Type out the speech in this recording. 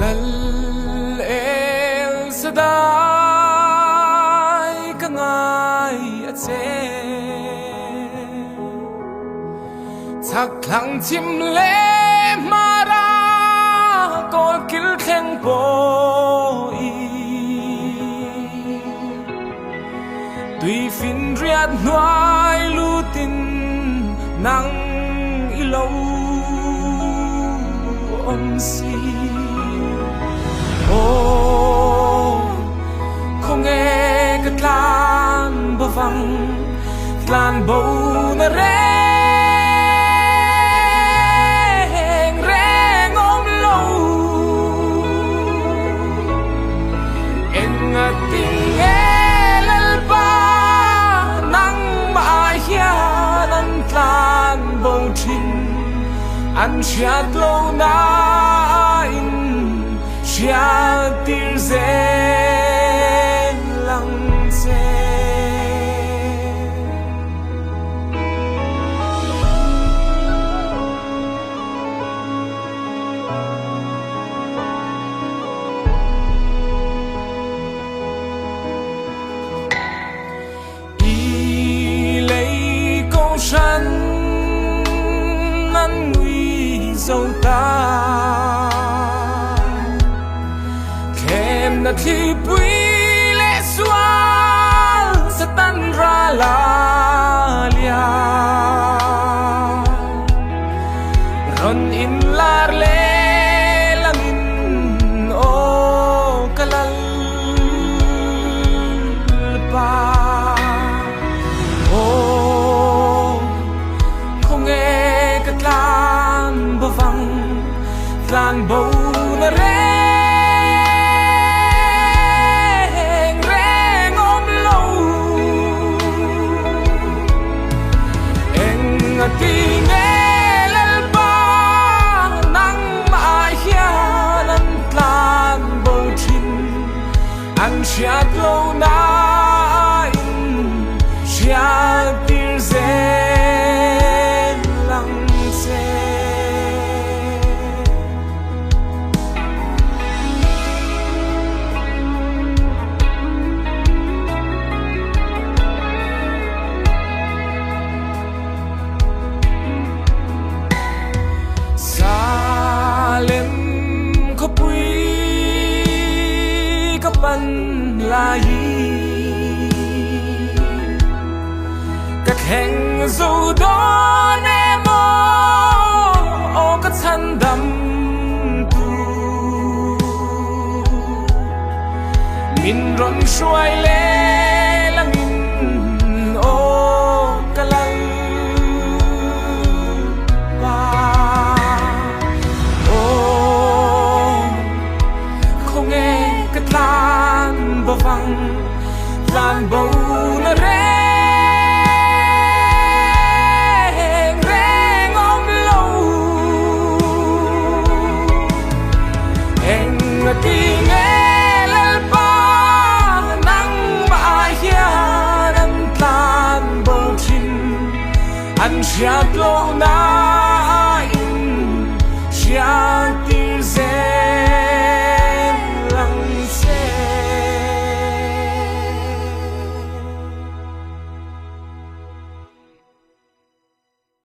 lal el sadai ka ngai at se thak thlang chim le mara kol kil theng po i tùy fin riat nuai lutin nang ilaw om si không nghe cái tlan bờ vắng tlan bầu na reng reng om lâu en ngắt tiếng lal ba nang mai hian an tlan bầu trình an chiat lâu na chia tir zen lăng xe y lấy câu săn năn nguy dâu ta na thi bui le sual sa tan ra la lia ron in lar le langin o kalal pa không nghe cái tlan bờ vắng tlan bầu na re tiếng lal ba nang mai hian an tlan bầu trình an chiat lâu na in chiat tir zen lăng xe ban lai các hẹn dù đó em ô các thân đầm tu min rộn xoay lê là min ô cả lăng ba không nghe cái tlan bờ vắng tlan bầu na reng reng om lâu en tiếng lal ba nang mai hian an tlan bầu trình an chiat lâu na